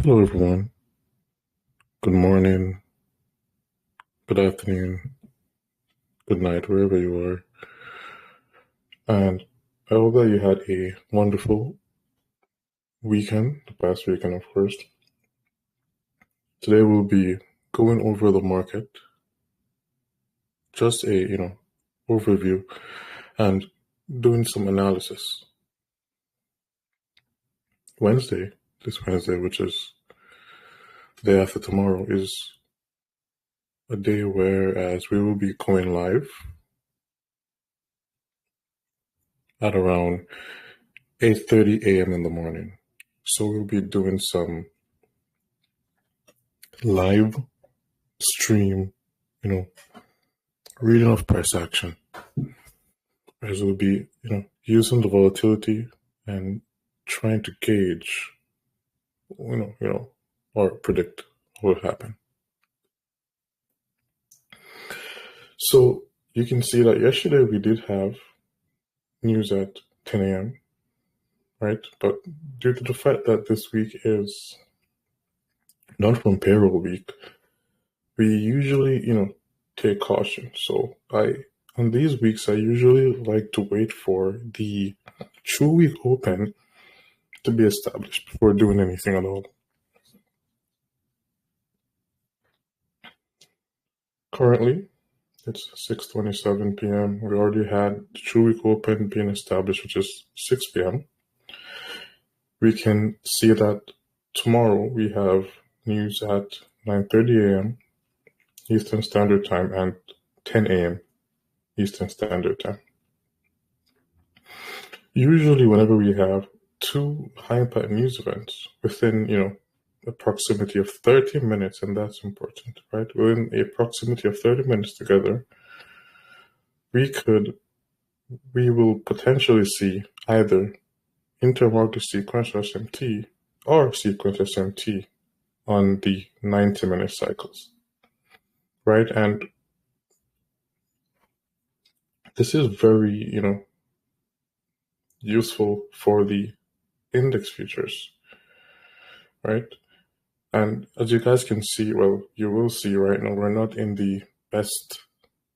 Hello, everyone. Good morning, good afternoon, good night, wherever you are. And I hope that you had a wonderful weekend, the past weekend, of course. Today we'll be going over the market, just a overview, and doing some analysis. This Wednesday, which is the day after tomorrow, is a day where as we will be going live at around 8:30 a.m. in the morning. So we'll be doing some live stream, reading of price action, as we'll be, using the volatility and trying to gauge, or predict what will happen. So you can see that yesterday we did have news at 10 a.m., right? But due to the fact that this week is non-farm payroll week, we usually, take caution. So on these weeks, I usually like to wait for the 2-week open to be established before doing anything at all. Currently, it's 6:27 p.m. We already had the 2-week open being established, which is 6 p.m. We can see that tomorrow we have news at 9:30 a.m. Eastern Standard Time and 10 a.m. Eastern Standard Time. Usually, whenever we have two high-impact news events within, a proximity of 30 minutes, and that's important, right? Within a proximity of 30 minutes together, we will potentially see either intermarket sequential SMT or sequence SMT on the 90-minute cycles, right? And this is very, useful for the index futures, right? And as you guys can see, well, you will see right now, we're not in the best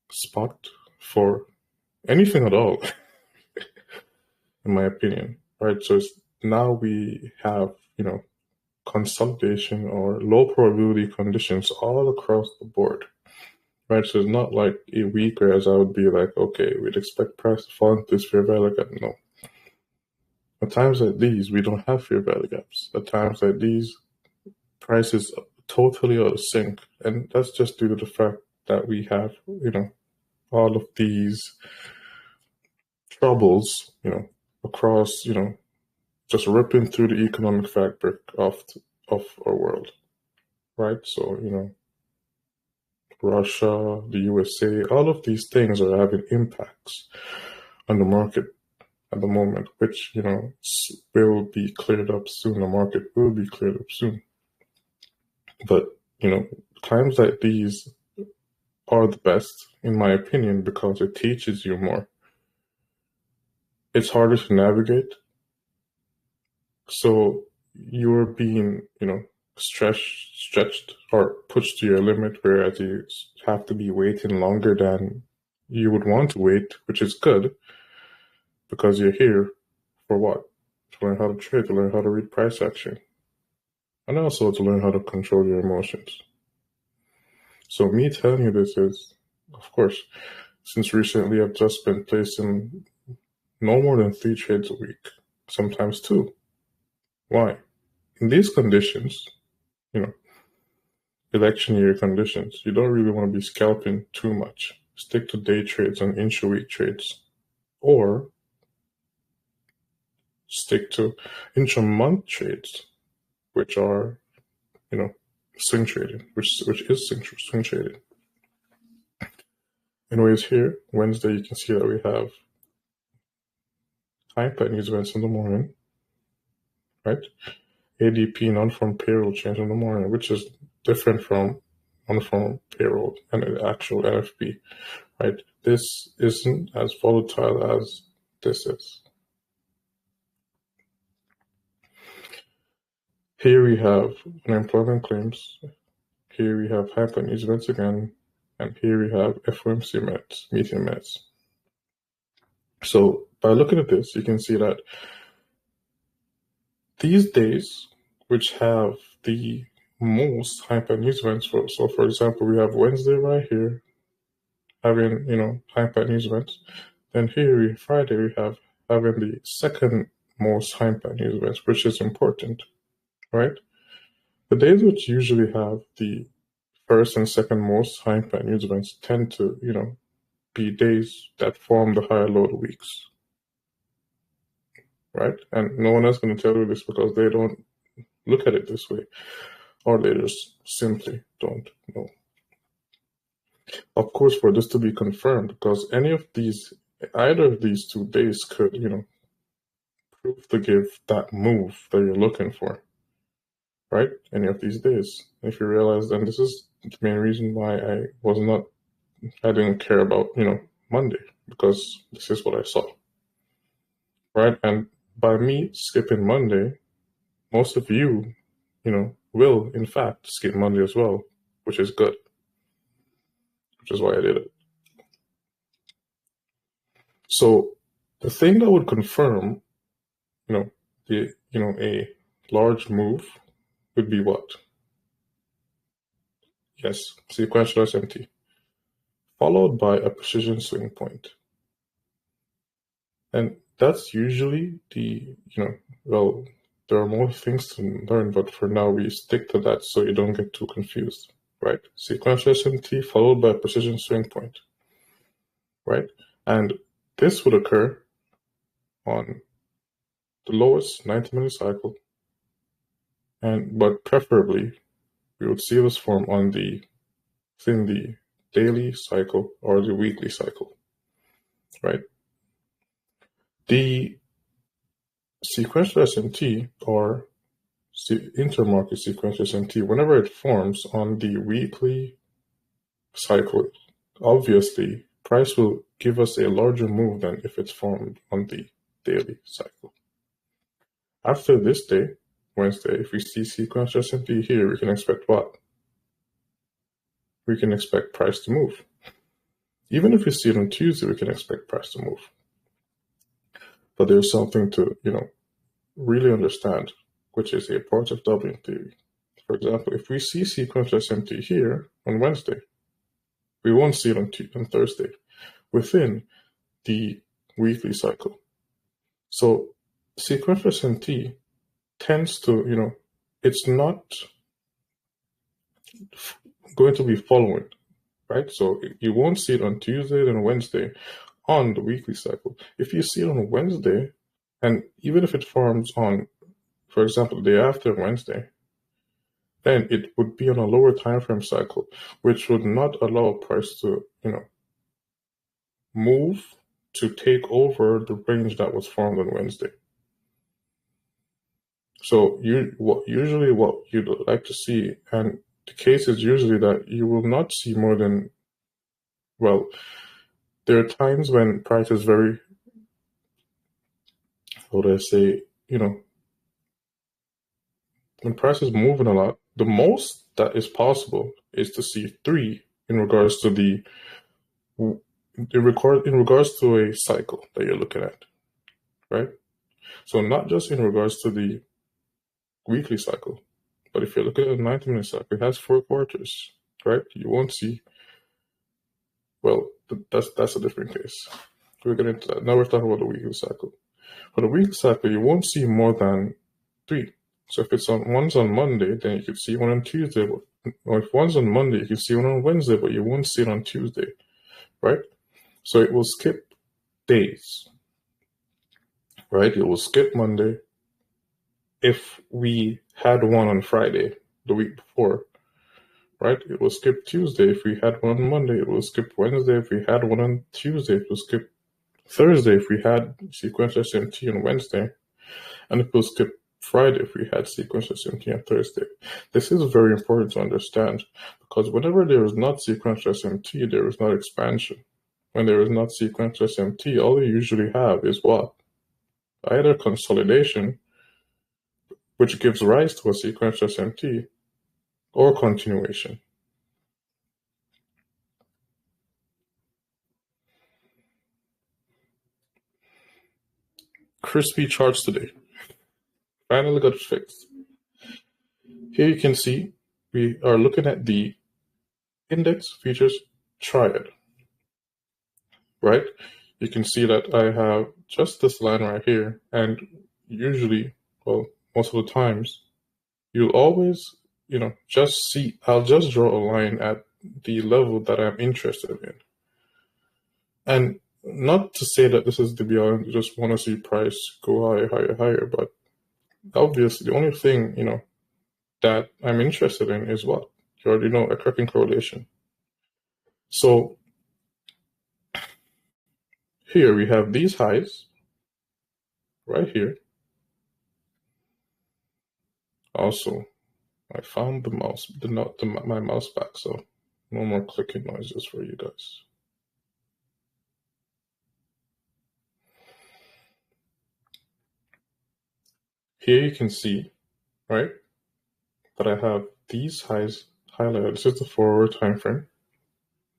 spot for anything at all, in my opinion, right? So now we have, consolidation or low probability conditions all across the board, right? So it's not like a week whereas I would be like, okay, we'd expect price to fall into this fair value gap. No. At times like these, we don't have fair value gaps. At times like these, prices totally out of sync. And that's just due to the fact that we have, all of these troubles, across, just ripping through the economic fabric of our world, right? So, Russia, the USA, all of these things are having impacts on the market at the moment, which, will be cleared up soon. The market will be cleared up soon. But, times like these are the best, in my opinion, because it teaches you more. It's harder to navigate. So you're being, stretched or pushed to your limit, whereas you have to be waiting longer than you would want to wait, which is good because you're here for what? To learn how to trade, to learn how to read price action, and also to learn how to control your emotions. So me telling you this is, of course, since recently I've just been placing no more than 3 trades a week, sometimes 2. Why? In these conditions, election year conditions, you don't really want to be scalping too much. Stick to day trades and intra-week trades, or stick to intra-month trades, which are, swing trading, which is swing trading. Anyways, here, Wednesday, you can see that we have high-impact news events in the morning, right? ADP, non-farm payroll change in the morning, which is different from non-farm payroll and the actual NFP, right? This isn't as volatile as this is. Here we have unemployment claims. Here we have hypernews events again. And here we have FOMC minutes, meeting minutes. So by looking at this, you can see that these days, which have the most hyper news events so for example, we have Wednesday right here having, hyper news events. Then here, Friday, we have having the second most hyper news events, which is important, right? The days which usually have the first and second most hyper news events tend to, be days that form the higher load weeks, right? And no one else going to tell you this because they don't look at it this way, or they just simply don't know. Of course, for this to be confirmed, because either of these 2 days could, prove to give that move that you're looking for, right? Any of these days. If you realize, then this is the main reason why I didn't care about, Monday, because this is what I saw, right? And by me skipping Monday, most of you, will in fact skip Monday as well, which is good, which is why I did it. So the thing that would confirm, a large move would be what? Yes, sequential SMT, followed by a precision swing point. And that's usually well, there are more things to learn, but for now we stick to that so you don't get too confused, right? Sequential SMT followed by a precision swing point, right? And this would occur on the lowest 90-minute cycle, but preferably we would see this form within the daily cycle or the weekly cycle, right? The sequential SMT or intermarket sequential SMT, whenever it forms on the weekly cycle, obviously price will give us a larger move than if it's formed on the daily cycle. After this day, Wednesday, if we see sequential SMT here, we can expect what? We can expect price to move. Even if we see it on Tuesday, we can expect price to move. But there's something to, really understand, which is a part of doubling theory. For example, if we see sequential SMT here on Wednesday, we won't see it on Thursday within the weekly cycle. So sequential SMT tends to, it's not going to be following, right? So you won't see it on Tuesday and Wednesday on the weekly cycle. If you see it on Wednesday, and even if it forms on, for example, the day after Wednesday, then it would be on a lower time frame cycle, which would not allow price to, move to take over the range that was formed on Wednesday. So usually what you'd like to see, and the case is usually that you will not see more than, well, there are times when price is very, how would I say, when price is moving a lot, the most that is possible is to see 3 in regards to in regards to a cycle that you're looking at, right? So not just in regards to the weekly cycle, but if you're looking at a 90-minute cycle, it has 4 quarters, right? You won't see, well, that's a different case. We're getting into that. Now we're talking about the weekly cycle. For the weekly cycle, you won't see more than 3. So if one's on Monday, then you could see one on Tuesday. Or if one's on Monday, you can see one on Wednesday, but you won't see it on Tuesday, right? So it will skip days, right? It will skip Monday. If we had one on Friday the week before, right? It will skip Tuesday. If we had one on Monday, it will skip Wednesday. If we had one on Tuesday, it will skip Thursday if we had sequential SMT on Wednesday. And it will skip Friday if we had sequential SMT on Thursday. This is very important to understand because whenever there is not sequential SMT, there is not expansion. When there is not sequential SMT, all you usually have is what? Either consolidation which gives rise to a sequential SMT or continuation. Crispy charts today. Finally got it fixed. Here you can see we are looking at the index features triad, right? You can see that I have just this line right here, and usually, well, most of the times, you'll always, just see, I'll just draw a line at the level that I'm interested in. And not to say that this is the be all, just want to see price go higher, higher, higher, but obviously the only thing, that I'm interested in is what? You already know, a cracking correlation. So here we have these highs right here. Also, I found the mouse, my mouse back, so no more clicking noises for you guys. Here you can see, right, that I have these highs highlighted. This is the forward time frame.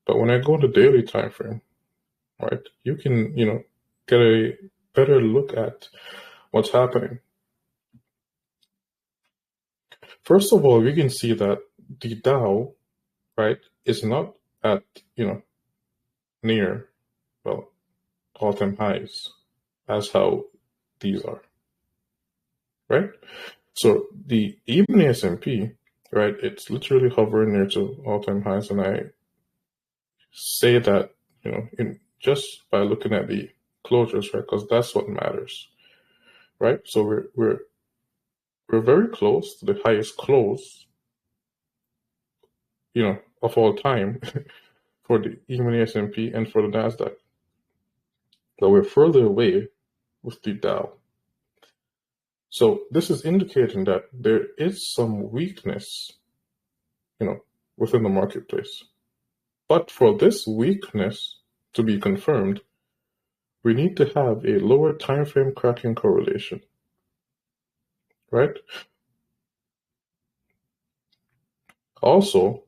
But when I go to daily time frame, right, you can, get a better look at what's happening. First of all, we can see that the Dow, right, is not at, near, well, all-time highs as how these are, right? So even the S&P, right, it's literally hovering near to all-time highs, and I say that, just by looking at the closures, right, because that's what matters, right? So we're very close to the highest close, of all time for even the S&P and for the Nasdaq. But we're further away with the Dow. So this is indicating that there is some weakness, within the marketplace. But for this weakness to be confirmed, we need to have a lower time frame cracking correlation, right? Also,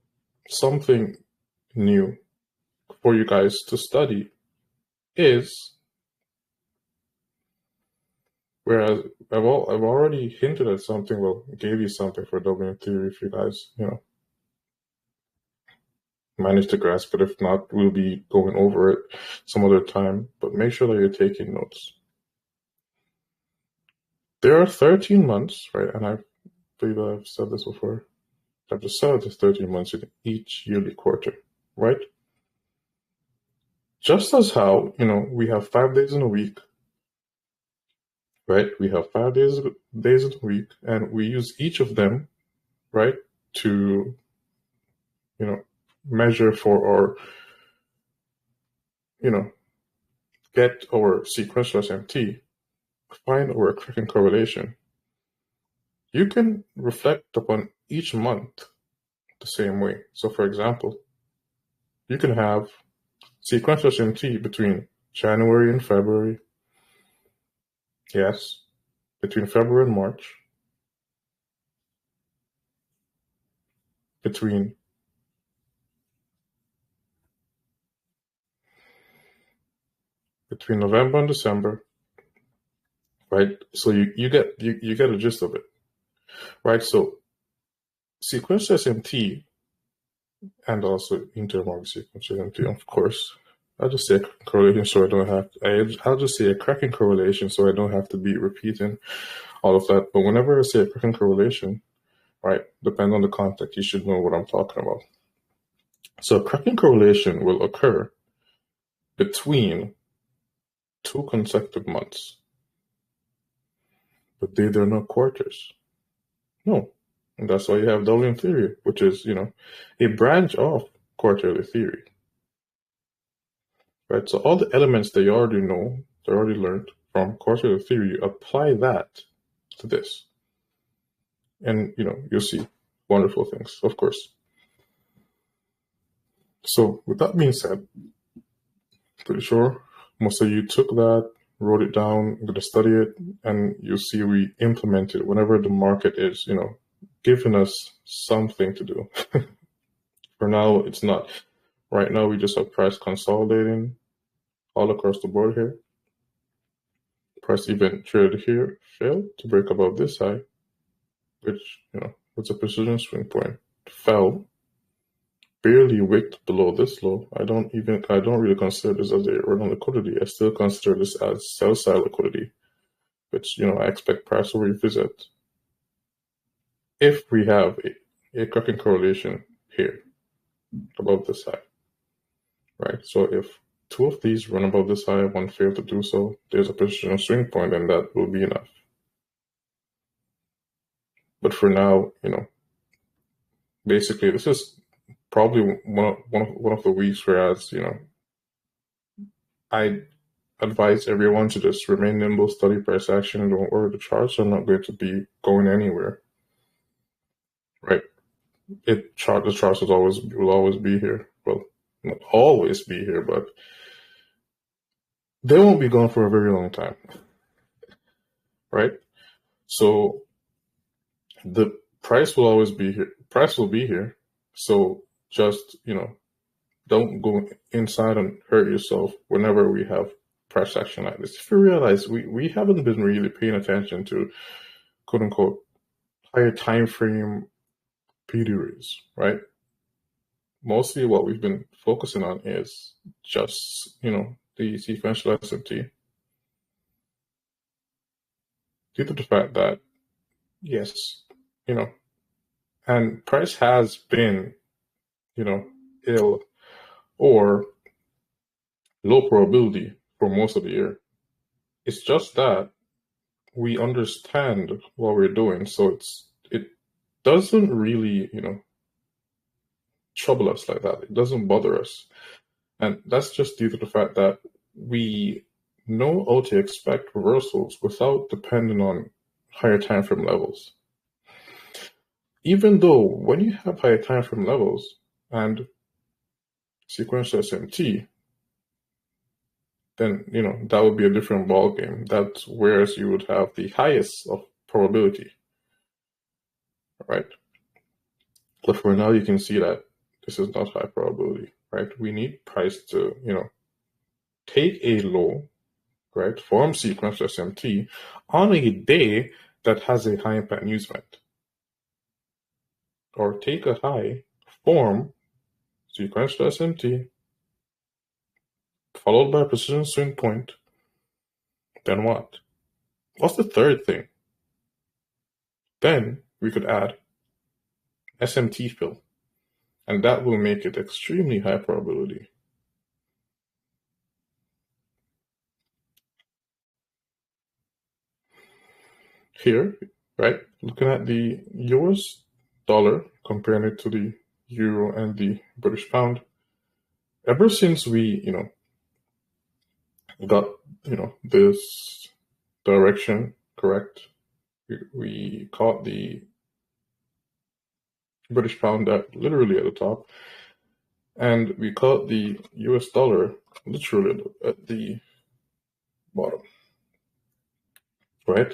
something new for you guys to study is, whereas I've already hinted at something, well, gave you something for doubling theory if you guys, manage to grasp it. If not, we'll be going over it some other time, but make sure that you're taking notes. There are 13 months, right? And I believe I've said this before. I've just said there's 13 months in each yearly quarter, right? Just as how, we have 5 days in a week, right? We have 5 days in a week, and we use each of them, right, to, measure for our, get our sequential SMT, find our cracking correlation. You can reflect upon each month the same way. So for example, you can have sequential SMT between January and February. Yes, between February and March. Between November and December, right? So you get a gist of it, right? So sequential SMT and also intermortgage sequential SMT, of course. I'll just say a correlation so I don't have I'll just say a cracking correlation so I don't have to be repeating all of that. But whenever I say a cracking correlation, right, depending on the context, you should know what I'm talking about. So a cracking correlation will occur between 2 consecutive months. But they're not quarters. No. And that's why you have doubling theory, which is, a branch of quarterly theory. Right? So all the elements that you already know, they already learned from quarterly theory, you apply that to this. And, you'll see wonderful things, of course. So with that being said, pretty sure most of you took that, wrote it down, I'm going to study it, and you'll see we implement it whenever the market is, giving us something to do. For now, it's not. Right now, we just have price consolidating all across the board here. Price even traded here, failed to break above this high, which, was a precision swing point. Fell, barely wicked below this low. I don't really consider this as a run on liquidity. I still consider this as sell side liquidity, which, I expect price will revisit if we have a cracking correlation here above this high, right? So if two of these run above this high, one failed to do so, there's a positional swing point, and that will be enough. But for now, basically this is probably one of the weeks whereas, I advise everyone to just remain nimble, study price action, and don't worry, the charts are not going to be going anywhere. Right? The charts will always be here. Well, not always be here, but they won't be gone for a very long time. Right? So the price will always be here. Price will be here. So just, don't go inside and hurt yourself whenever we have price action like this. If you realize we haven't been really paying attention to quote unquote higher time frame PDRs, right? Mostly what we've been focusing on is just, the sequential SMT. Due to the fact that, yes, and price has been, ill or low probability for most of the year. It's just that we understand what we're doing, so it doesn't really, trouble us like that. It doesn't bother us. And that's just due to the fact that we know how to expect reversals without depending on higher time frame levels. Even though when you have higher time frame levels and sequential SMT, then, that would be a different ball game. That's whereas you would have the highest of probability, right? But for now, you can see that this is not high probability, right? We need price to, take a low, right, form sequential SMT on a day that has a high impact news event, or take a high, form sequential SMT, followed by a precision swing point. Then what? What's the third thing? Then we could add SMT fill, and that will make it extremely high probability. Here, right, looking at the US dollar, comparing it to the euro and the British pound, ever since we, got, this direction correct, we caught the British pound literally at the top, and we caught the US dollar literally at the bottom, right?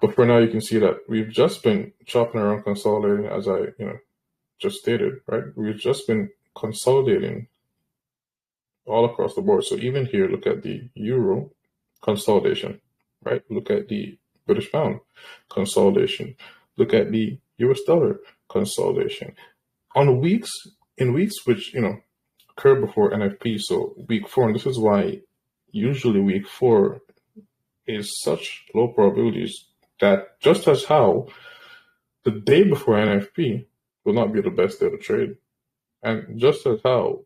But for now, you can see that we've just been chopping around consolidating, as I, just stated, right? We've just been consolidating all across the board. So even here, look at the euro consolidation, right? Look at the British pound consolidation. Look at the US dollar consolidation. In weeks which, occur before NFP, so week 4, and this is why usually week 4 is such low probabilities, that just as how the day before NFP will not be the best day to trade, and just as how,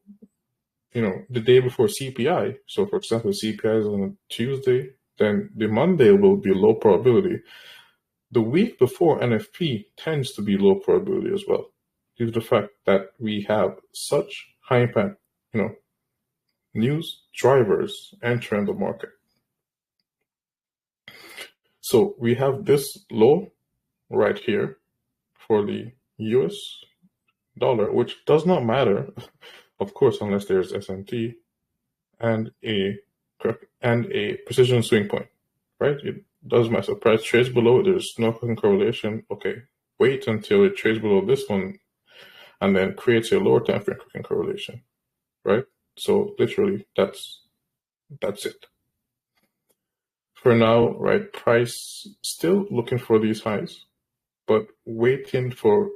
the day before CPI, so for example, CPI is on a Tuesday, then the Monday will be low probability. The week before NFP tends to be low probability as well, due to the fact that we have such high impact, news drivers entering the market. So we have this low right here for the US dollar, which does not matter, of course, unless there's SMT and a and a precision swing point, right? It does matter. Price trades below, there's no correlation. Okay, wait until it trades below this one and then creates a lower time frame correlation, right? So literally that's it. For now, right, price still looking for these highs, but waiting for,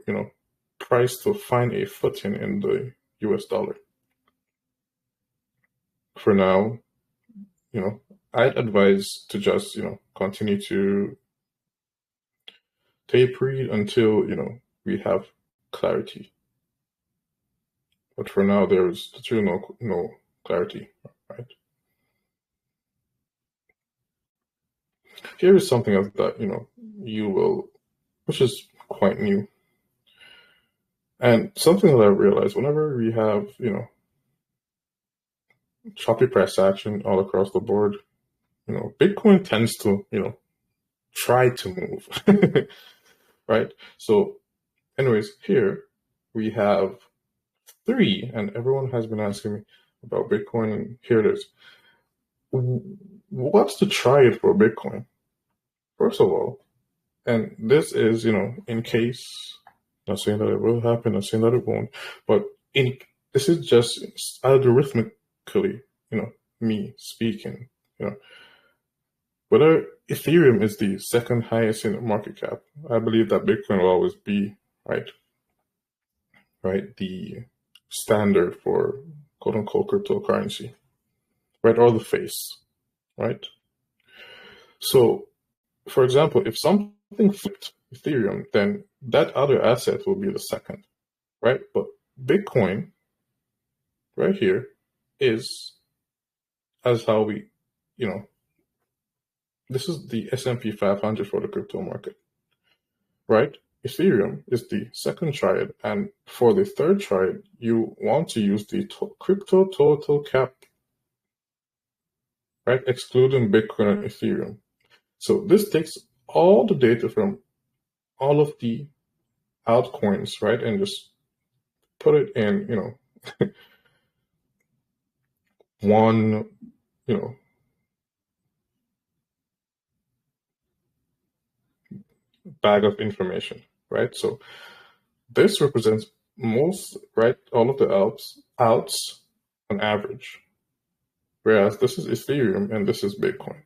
price to find a footing in the US dollar. For now, I'd advise to just, continue to taper it until, we have clarity. But for now, there's still no clarity, right? Here is something else that, you will, which is quite new. And something that I realized whenever we have, choppy price action all across the board, Bitcoin tends to, try to move, right? So anyways, here we have 3, and everyone has been asking me about Bitcoin, and here it is. What's the triad for Bitcoin? First of all, and this is, in case, not saying that it will happen, not saying that it won't, but this is just algorithmically, me speaking, whether Ethereum is the second highest in the market cap, I believe that Bitcoin will always be, right, the standard for quote unquote cryptocurrency, right, or the face, right? So, for example, if something flipped Ethereum, then that other asset will be the second, right? But Bitcoin, right here, is as how we, this is the S&P 500 for the crypto market, right? Ethereum is the second triad, and for the third triad, you want to use the crypto total cap, right? Excluding Bitcoin and Ethereum. So this takes all the data from all of the altcoins, right? And just put it in, one, bag of information, right? So this represents most, right, all of the outs on average, whereas this is Ethereum and this is Bitcoin.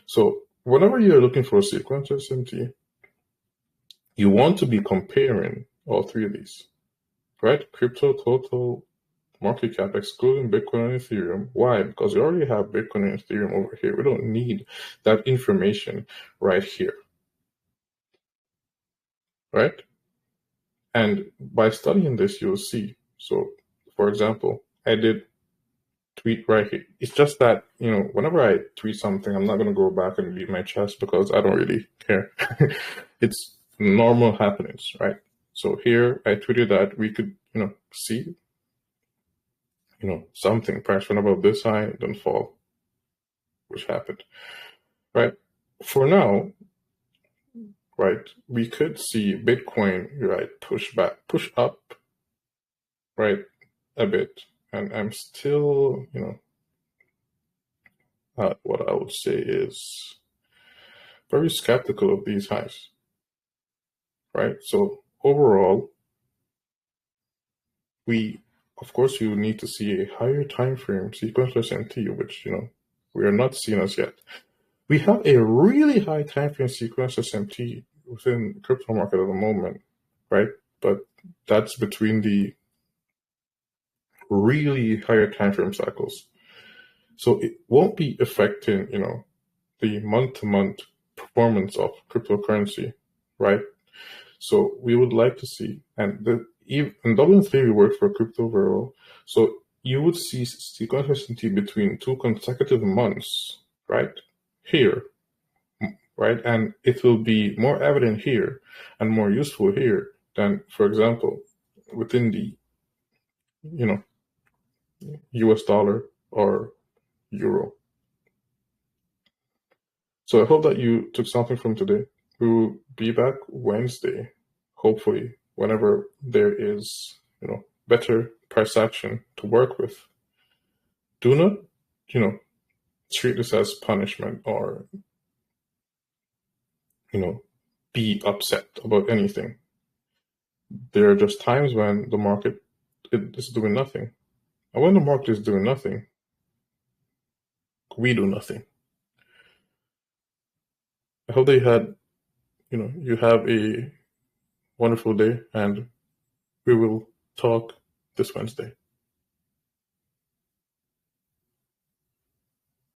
So whenever you're looking for a sequential SMT, you want to be comparing all 3 of these, right? Crypto total market cap excluding Bitcoin and Ethereum. Why? Because we already have Bitcoin and Ethereum over here. We don't need that information right here, right? And by studying this, you'll see. So, for example, I did tweet right here. It's just that, whenever I tweet something, I'm not going to go back and beat my chest because I don't really care. It's normal happenings, right? So here I tweeted that we could, see, something price went above this high, then fall, which happened, right? For now, right, we could see Bitcoin, right, push up, right, a bit. And I'm still, what I would say is very skeptical of these highs, right? So overall, of course, you need to see a higher time frame sequential SMT, which, we are not seeing as yet. We have a really high time frame sequential SMT within the crypto market at the moment, right? But that's between the really higher time frame cycles. So it won't be affecting, the month-to-month performance of cryptocurrency, right? So we would like to see, and Dublin theory works for crypto very well. So you would see sequential SMT between 2 consecutive months, right? Here, right? And it will be more evident here and more useful here than, for example, within the, US dollar or euro. So I hope that you took something from today. We will be back Wednesday, hopefully, whenever there is, better price action to work with. Do not, treat this as punishment or, be upset about anything. There are just times when the market is doing nothing. And when the market is doing nothing, we do nothing. I hope you have a wonderful day, and we will talk this Wednesday.